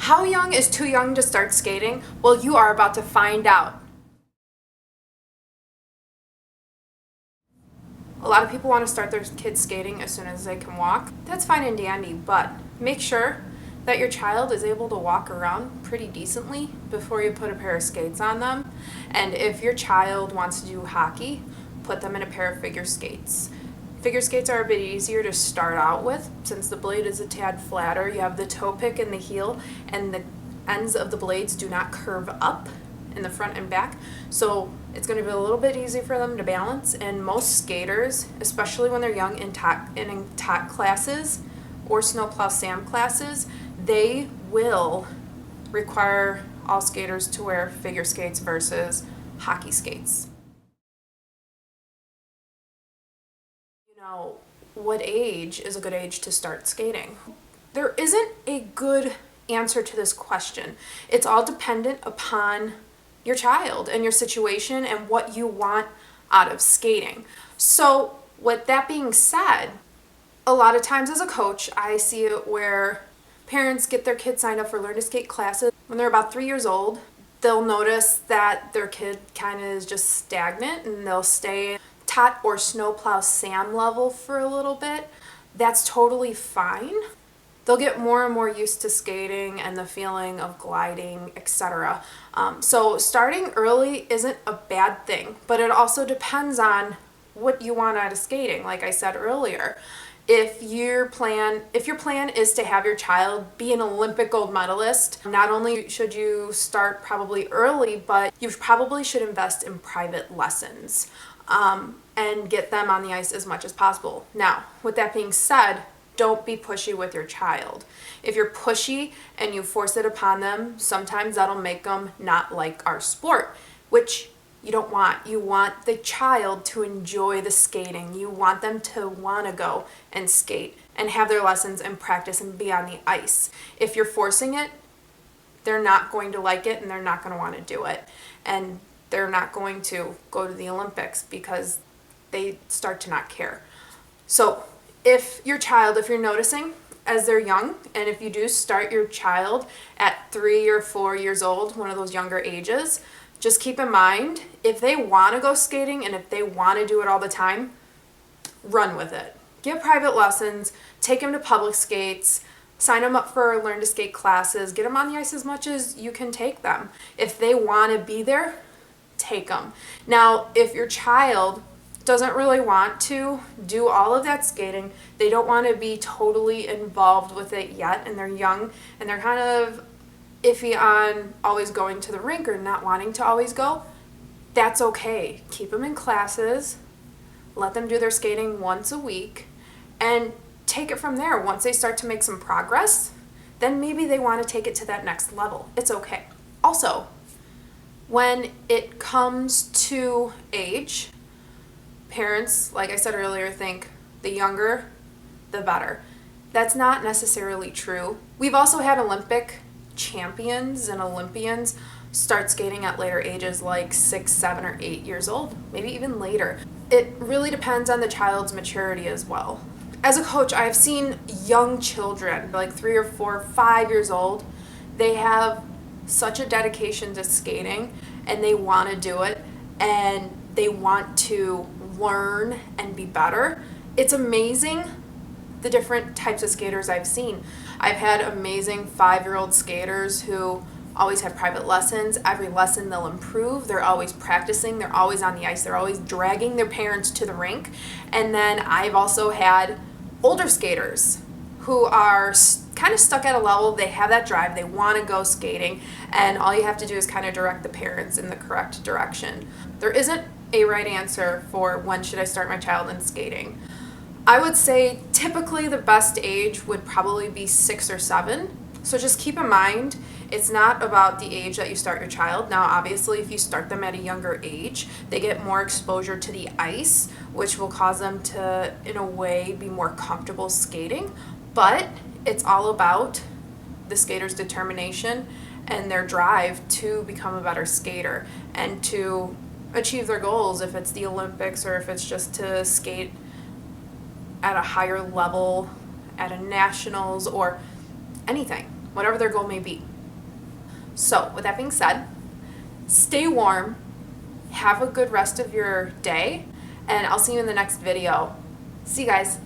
How young is too young to start skating? Well, you are about to find out. A lot of people want to start their kids skating as soon as they can walk. That's fine and dandy, but make sure that your child is able to walk around pretty decently before you put a pair of skates on them. And if your child wants to do hockey, put them in a pair of figure skates. Figure skates are a bit easier to start out with since the blade is a tad flatter. You have the toe pick in the heel, and the ends of the blades do not curve up in the front and back. So it's going to be a little bit easy for them to balance. And most skaters, especially when they're young in tot classes or snowplow Sam classes, they will require all skaters to wear figure skates versus hockey skates. What age is a good age to start skating? There isn't a good answer to this question. It's all dependent upon your child and your situation and what you want out of skating. So with that being said, a lot of times as a coach, I see it where parents get their kids signed up for Learn to Skate classes when they're about 3 years old. They'll notice that their kid kind of is just stagnant and they'll stay tot or snowplow Sam level for a little bit. That's totally fine. They'll get more and more used to skating and the feeling of gliding, etc. So starting early isn't a bad thing, but it also depends on what you want out of skating. Like I said earlier, if your plan is to have your child be an Olympic gold medalist, not only should you start probably early, but you probably should invest in private lessons and get them on the ice as much as possible. Now, with that being said, don't be pushy with your child. If you're pushy and you force it upon them, sometimes that'll make them not like our sport, which you don't want. You want the child to enjoy the skating. You want them to want to go and skate and have their lessons and practice and be on the ice. If you're forcing it, they're not going to like it and they're not going to want to do it. And they're not going to go to the Olympics because they start to not care. So if you're noticing as they're young, and if you do start your child at 3 or 4 years old, one of those younger ages, just keep in mind, if they want to go skating and if they want to do it all the time, run with it. Get private lessons, take them to public skates, sign them up for Learn to Skate classes, get them on the ice as much as you can take them. If they want to be there, take them. Now, if your child doesn't really want to do all of that skating, they don't want to be totally involved with it yet, and they're young, and they're kind of iffy on always going to the rink or not wanting to always go, that's okay. Keep them in classes, let them do their skating once a week, and take it from there. Once they start to make some progress, then maybe they want to take it to that next level. It's okay. Also, when it comes to age, parents, like I said earlier, think the younger, the better. That's not necessarily true. We've also had Olympic champions and Olympians start skating at later ages, like 6, 7, or 8 years old, maybe even later. It really depends on the child's maturity as well. As a coach, I've seen young children, like 3 or 4, 5 years old. They have such a dedication to skating and they want to do it and they want to learn and be better. It's amazing the different types of skaters I've seen. I've had amazing 5-year-old skaters who always have private lessons. Every lesson they'll improve. They're always practicing. They're always on the ice. They're always dragging their parents to the rink. And then I've also had older skaters who are kind of stuck at a level. They have that drive. They want to go skating. And all you have to do is kind of direct the parents in the correct direction. There isn't a right answer for when should I start my child in skating. I would say typically the best age would probably be 6 or 7. So just keep in mind, it's not about the age that you start your child. Now, obviously, if you start them at a younger age, they get more exposure to the ice, which will cause them to, in a way, be more comfortable skating. But it's all about the skater's determination and their drive to become a better skater and to achieve their goals, if it's the Olympics or if it's just to skate at a higher level at a nationals or anything, whatever their goal may be. So with that being said, stay warm, have a good rest of your day, and I'll see you in the next video. See you guys.